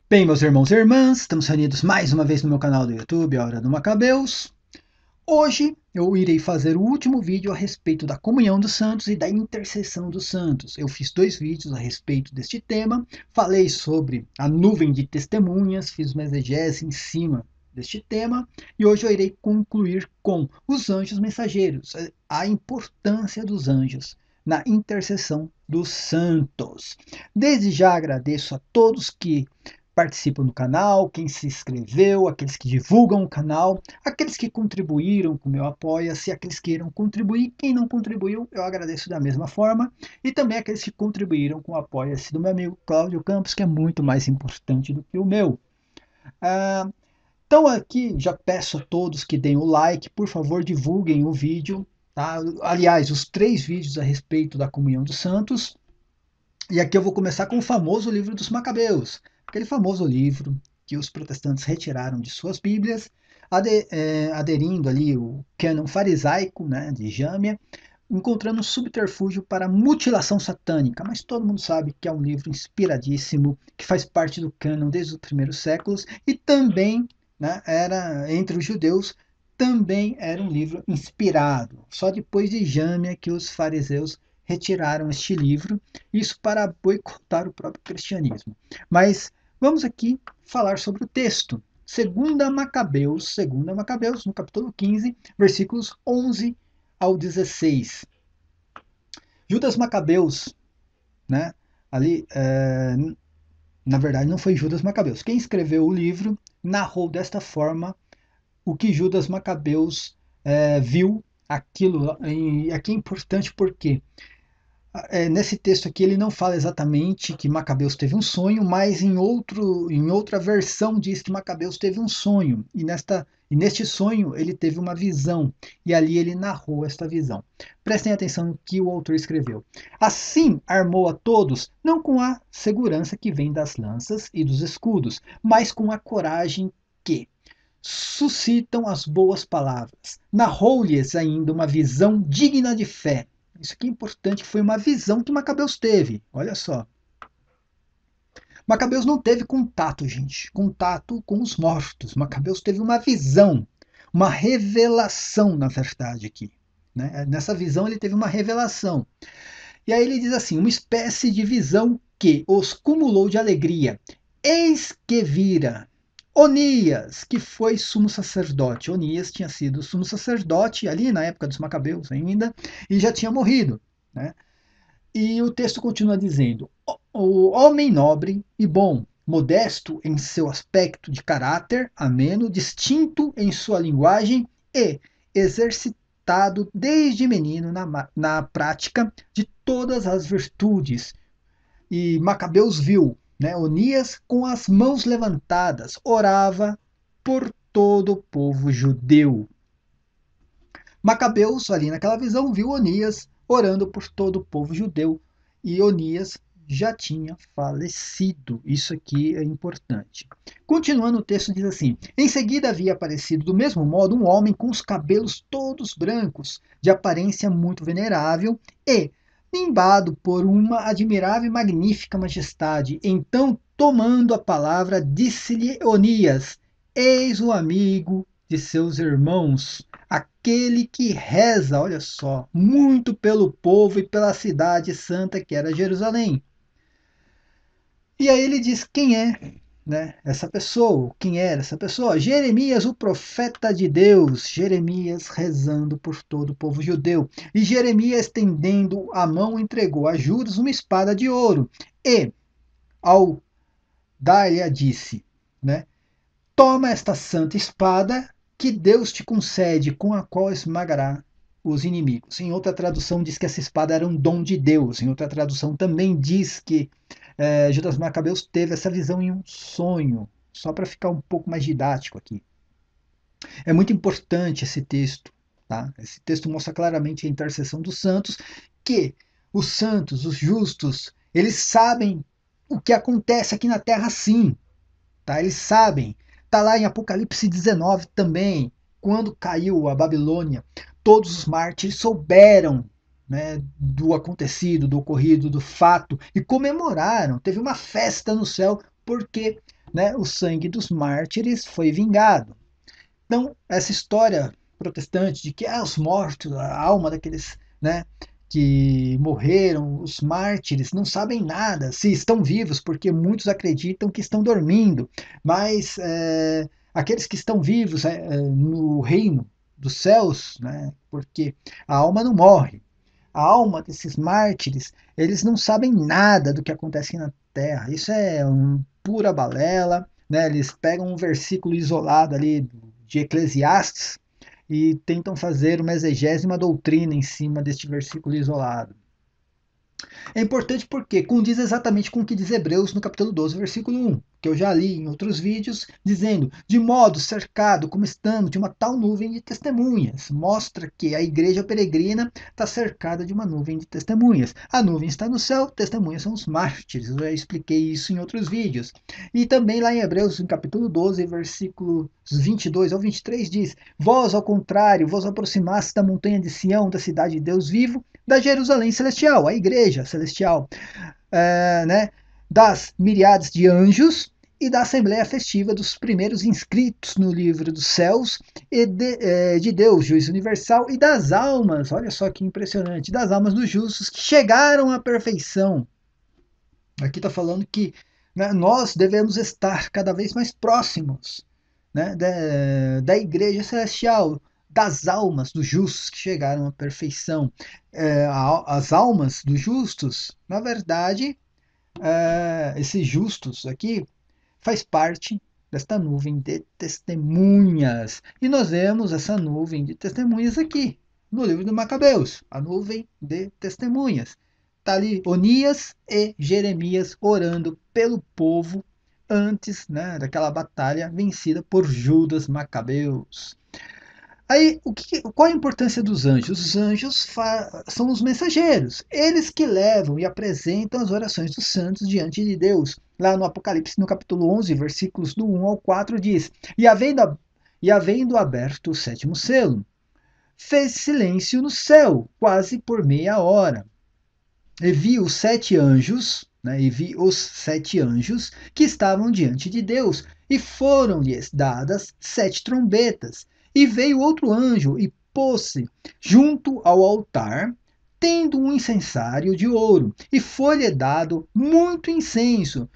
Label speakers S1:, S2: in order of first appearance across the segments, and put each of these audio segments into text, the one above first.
S1: Bem, meus irmãos e irmãs, estamos reunidos mais uma vez no meu canal do YouTube, a Hora do Macabeus. Hoje eu irei fazer o último vídeo a respeito da comunhão dos santos e da intercessão dos santos. Eu fiz 2 vídeos a respeito deste tema, falei sobre a nuvem de testemunhas, fiz uma exegese em cima deste tema, e hoje eu irei concluir com os anjos mensageiros, a importância dos anjos na intercessão dos santos. Desde já agradeço a todos que participam do canal, quem se inscreveu, aqueles que divulgam o canal, aqueles que contribuíram com o meu Apoia-se, aqueles que irão contribuir. Quem não contribuiu, eu agradeço da mesma forma. E também aqueles que contribuíram com o Apoia-se do meu amigo Cláudio Campos, que é muito mais importante do que o meu. Então aqui já peço a todos que deem o like, por favor divulguem o vídeo. Tá? Aliás, os 3 vídeos a respeito da comunhão dos santos. E aqui eu vou começar com o famoso livro dos Macabeus, aquele famoso livro que os protestantes retiraram de suas Bíblias, aderindo ali o cânon farisaico, né, de Jâmia, encontrando um subterfúgio para mutilação satânica, mas todo mundo sabe que é um livro inspiradíssimo, que faz parte do cânon desde os primeiros séculos, e também, né, era entre os judeus, também era um livro inspirado. Só depois de Jâmia que os fariseus retiraram este livro, isso para boicotar o próprio cristianismo. Mas vamos aqui falar sobre o texto. Segunda Macabeus, no capítulo 15, versículos 11 ao 16. Judas Macabeus, né? Ali, na verdade, não foi Judas Macabeus. Quem escreveu o livro narrou desta forma o que Judas Macabeus viu aquilo. E aqui é importante porque nesse texto aqui ele não fala exatamente que Macabeus teve um sonho, mas em outra versão diz que Macabeus teve um sonho, e neste sonho ele teve uma visão, e ali ele narrou esta visão. Prestem atenção no que o autor escreveu. Assim armou a todos, não com a segurança que vem das lanças e dos escudos, mas com a coragem que suscitam as boas palavras. Narrou-lhes ainda uma visão digna de fé. Isso aqui é importante, foi uma visão que Macabeus teve. Olha só. Macabeus não teve contato, gente. Contato com os mortos. Macabeus teve uma visão. Uma revelação, na verdade, aqui. Né? Nessa visão ele teve uma revelação. E aí ele diz assim, uma espécie de visão que os cumulou de alegria. Eis que vira Onias, que foi sumo sacerdote. Onias tinha sido sumo sacerdote ali na época dos Macabeus ainda, e já tinha morrido. Né? E o texto continua dizendo, o homem nobre e bom, modesto em seu aspecto de caráter, ameno, distinto em sua linguagem e exercitado desde menino na prática de todas as virtudes. E Macabeus viu, né, Onias com as mãos levantadas, orava por todo o povo judeu. Macabeus, ali naquela visão, viu Onias orando por todo o povo judeu, e Onias já tinha falecido. Isso aqui é importante. Continuando, o texto diz assim: em seguida havia aparecido do mesmo modo um homem com os cabelos todos brancos, de aparência muito venerável e nimbado por uma admirável e magnífica majestade. Então, tomando a palavra, disse-lhe Onias: eis o amigo de seus irmãos, aquele que reza, olha só, muito pelo povo e pela cidade santa que era Jerusalém. E aí ele diz quem é, né, essa pessoa, quem era essa pessoa? Jeremias, o profeta de Deus. Jeremias rezando por todo o povo judeu. E Jeremias, estendendo a mão, entregou a Judas uma espada de ouro. E, ao dar-lhe, disse, né, toma esta santa espada que Deus te concede, com a qual esmagará os inimigos. Em outra tradução diz que essa espada era um dom de Deus. Em outra tradução também diz que Judas Macabeus teve essa visão em um sonho. Só para ficar um pouco mais didático aqui. É muito importante esse texto. Tá? Esse texto mostra claramente a intercessão dos santos, que os santos, os justos, eles sabem o que acontece aqui na Terra sim. Tá? Eles sabem. Está lá em Apocalipse 19 também, quando caiu a Babilônia, todos os mártires souberam, né, do acontecido, do ocorrido, do fato, e comemoraram. Teve uma festa no céu, porque né, o sangue dos mártires foi vingado. Então, essa história protestante de que os mortos, a alma daqueles, né, que morreram, os mártires, não sabem nada, se estão vivos, porque muitos acreditam que estão dormindo, mas aqueles que estão vivos no reino dos céus, né, porque a alma não morre, a alma desses mártires, eles não sabem nada do que acontece na Terra. Isso é pura balela, né? Eles pegam um versículo isolado ali de Eclesiastes e tentam fazer uma exegese, uma doutrina em cima deste versículo isolado. É importante porque condiz exatamente com o que diz Hebreus no capítulo 12, versículo 1, que eu já li em outros vídeos, dizendo: de modo cercado como estamos de uma tal nuvem de testemunhas. Mostra que a igreja peregrina está cercada de uma nuvem de testemunhas. A nuvem está no céu, testemunhas são os mártires. Eu já expliquei isso em outros vídeos. E também lá em Hebreus, no capítulo 12, versículos 22 ao 23, diz: vós, ao contrário, vos aproximaste da montanha de Sião, da cidade de Deus vivo, da Jerusalém celestial, a igreja celestial, né, das miríades de anjos e da assembleia festiva dos primeiros inscritos no livro dos céus e de Deus, juiz universal, e das almas, olha só que impressionante, das almas dos justos que chegaram à perfeição. Aqui está falando que, né, nós devemos estar cada vez mais próximos, né, da igreja celestial, das almas dos justos que chegaram à perfeição. As almas dos justos, na verdade, esses justos aqui faz parte desta nuvem de testemunhas. E nós vemos essa nuvem de testemunhas aqui no livro de Macabeus, a nuvem de testemunhas. Está ali Onias e Jeremias orando pelo povo antes, né, daquela batalha vencida por Judas Macabeus. Aí, qual a importância dos anjos? Os anjos são os mensageiros, eles que levam e apresentam as orações dos santos diante de Deus. Lá no Apocalipse, no capítulo 11, versículos do 1 ao 4, diz: havendo aberto o sétimo selo, fez silêncio no céu, quase por meia hora. E vi os sete anjos, né, que estavam diante de Deus, e foram-lhes dadas sete trombetas. E veio outro anjo e pôs-se junto ao altar, tendo um incensário de ouro, e foi-lhe dado muito incenso,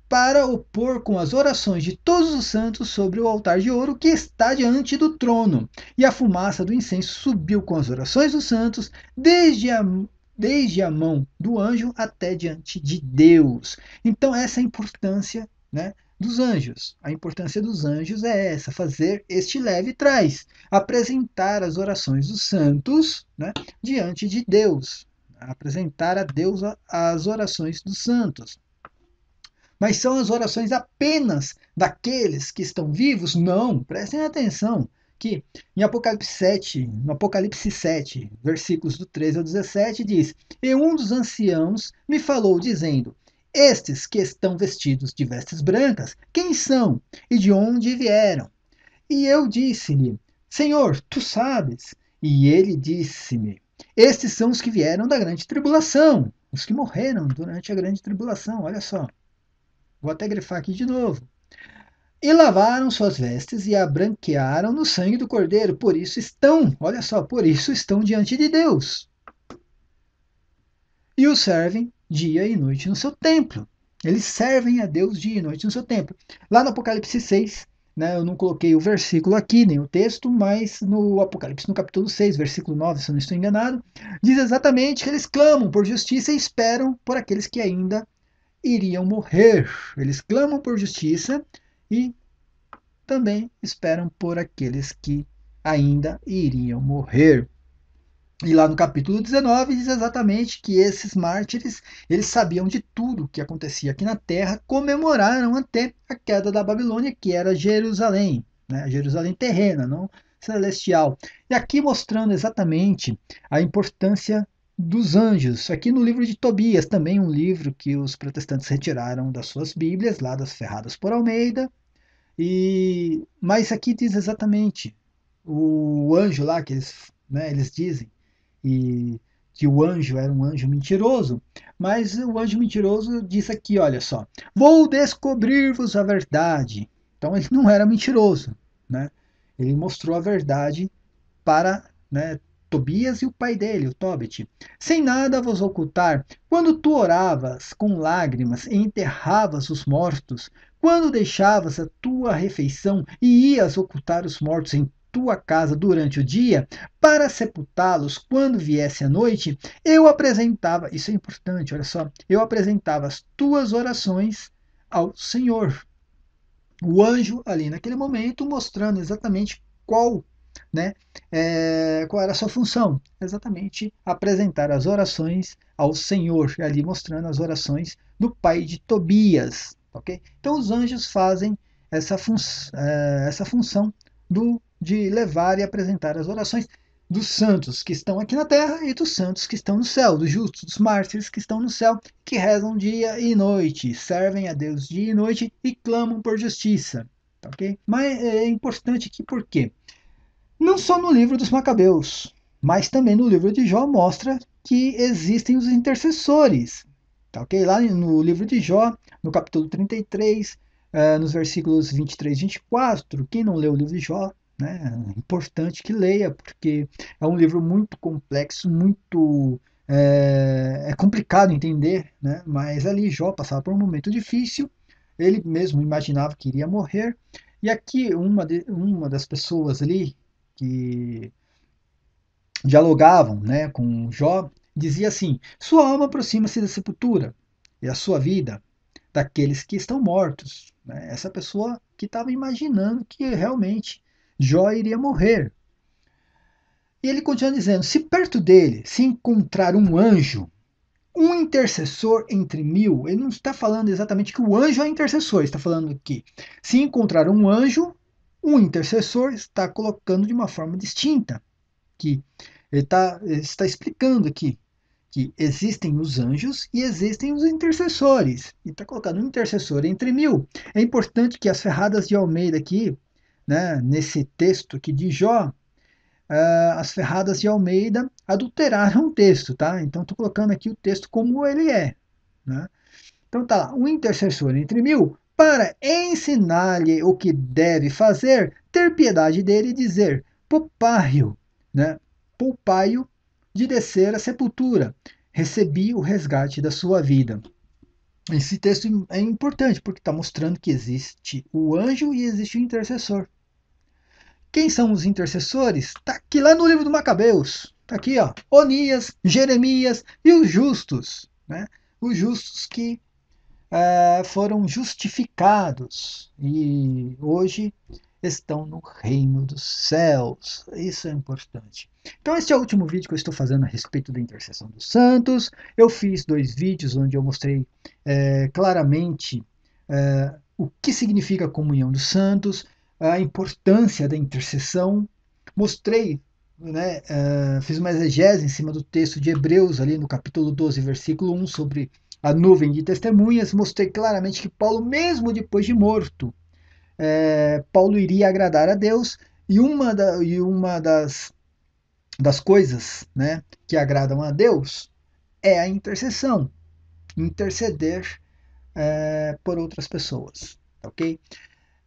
S1: para o pôr com as orações de todos os santos sobre o altar de ouro que está diante do trono. E a fumaça do incenso subiu com as orações dos santos, desde a mão do anjo até diante de Deus. Então, essa é a importância, né, dos anjos. A importância dos anjos é essa: fazer este leve trás, apresentar as orações dos santos, né, diante de Deus, apresentar a Deus as orações dos santos. Mas são as orações apenas daqueles que estão vivos? Não, prestem atenção que em Apocalipse 7, no Apocalipse 7, versículos do 13 ao 17, diz: e um dos anciãos me falou, dizendo: estes que estão vestidos de vestes brancas, quem são e de onde vieram? E eu disse-lhe: Senhor, tu sabes. E ele disse-me: estes são os que vieram da grande tribulação, os que morreram durante a grande tribulação. Olha só. Vou até grifar aqui de novo. E lavaram suas vestes e a branquearam no sangue do Cordeiro. Por isso estão, olha só, por isso estão diante de Deus. E o servem dia e noite no seu templo. Eles servem a Deus dia e noite no seu templo. Lá no Apocalipse 6, né, eu não coloquei o versículo aqui, nem o texto, mas no Apocalipse, no capítulo 6, versículo 9, se eu não estou enganado, diz exatamente que eles clamam por justiça e esperam por aqueles que ainda iriam morrer. Eles clamam por justiça e também esperam por aqueles que ainda iriam morrer. E lá no capítulo 19 diz exatamente que esses mártires, eles sabiam de tudo que acontecia aqui na terra, comemoraram até a queda da Babilônia, que era Jerusalém, né? Jerusalém terrena, não celestial. E aqui mostrando exatamente a importância dos anjos. Aqui no livro de Tobias, também um livro que os protestantes retiraram das suas Bíblias, lá das Ferradas por Almeida. Mas aqui diz exatamente o anjo lá que eles, né, eles dizem, e que o anjo era um anjo mentiroso, mas o anjo mentiroso disse aqui, olha só, vou descobrir-vos a verdade. Então ele não era mentiroso, né? Ele mostrou a verdade para, né, Tobias e o pai dele, o Tobit. Sem nada vos ocultar, quando tu oravas com lágrimas e enterravas os mortos, quando deixavas a tua refeição e ias ocultar os mortos em tua casa durante o dia, para sepultá-los quando viesse a noite, eu apresentava, isso é importante, olha só, eu apresentava as tuas orações ao Senhor. O anjo ali naquele momento mostrando exatamente qual, né, qual era a sua função, exatamente apresentar as orações ao Senhor, ali mostrando as orações do pai de Tobias, ok? Então os anjos fazem essa função de levar e apresentar as orações dos santos que estão aqui na terra e dos santos que estão no céu, dos justos, dos mártires que estão no céu, que rezam dia e noite, servem a Deus dia e noite e clamam por justiça. Ok? Mas é importante aqui porque não só no livro dos Macabeus, mas também no livro de Jó mostra que existem os intercessores. Tá, ok? Lá no livro de Jó, no capítulo 33, nos versículos 23 e 24, quem não leu o livro de Jó, né, é importante que leia, porque é um livro muito complexo, muito complicado entender, né, mas ali Jó passava por um momento difícil, ele mesmo imaginava que iria morrer, e aqui uma das pessoas ali que dialogavam, né, com Jó, dizia assim: sua alma aproxima-se da sepultura e a sua vida daqueles que estão mortos. Né? Essa pessoa que estava imaginando que realmente Jó iria morrer. E ele continua dizendo: se perto dele se encontrar um anjo, um intercessor entre mil, ele não está falando exatamente que o anjo é intercessor, está falando que se encontrar um anjo, um intercessor, está colocando de uma forma distinta, que ele está explicando aqui que existem os anjos e existem os intercessores. E está colocando um intercessor entre mil. É importante que as ferradas de Almeida aqui, né, nesse texto aqui de Jó, as ferradas de Almeida adulteraram o texto, tá? Então estou colocando aqui o texto como ele é. Né? Então tá lá, um intercessor entre mil para ensinar-lhe o que deve fazer, ter piedade dele e dizer, poupai-o, né? Poupai-o de descer à sepultura, recebi o resgate da sua vida. Esse texto é importante porque está mostrando que existe o anjo e existe o intercessor. Quem são os intercessores? Está aqui lá no livro do Macabeus. Está aqui, ó, Onias, Jeremias e os justos. Né? Os justos que foram justificados e hoje estão no reino dos céus. Isso é importante. Então, esse é o último vídeo que eu estou fazendo a respeito da intercessão dos santos. Eu fiz 2 vídeos onde eu mostrei claramente o que significa a comunhão dos santos, a importância da intercessão. Mostrei, né, fiz uma exegese em cima do texto de Hebreus, ali no capítulo 12, versículo 1, sobre a nuvem de testemunhas. Mostrei claramente que Paulo, mesmo depois de morto, Paulo iria agradar a Deus, e uma das coisas, né, que agradam a Deus é a intercessão, interceder por outras pessoas, ok?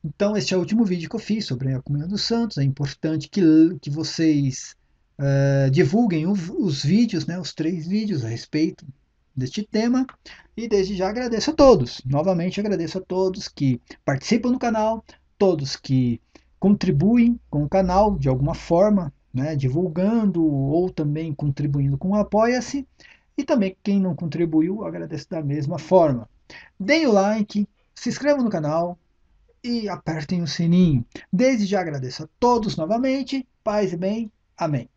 S1: Então, este é o último vídeo que eu fiz sobre a comunhão dos santos. É importante que vocês divulguem os vídeos, né, os 3 vídeos a respeito deste tema. E desde já agradeço a todos. Novamente agradeço a todos que participam do canal, todos que contribuem com o canal de alguma forma, né, divulgando ou também contribuindo com o Apoia-se. E também quem não contribuiu, agradeço da mesma forma. Deem o like, se inscrevam no canal e apertem o sininho. Desde já agradeço a todos novamente. Paz e bem. Amém.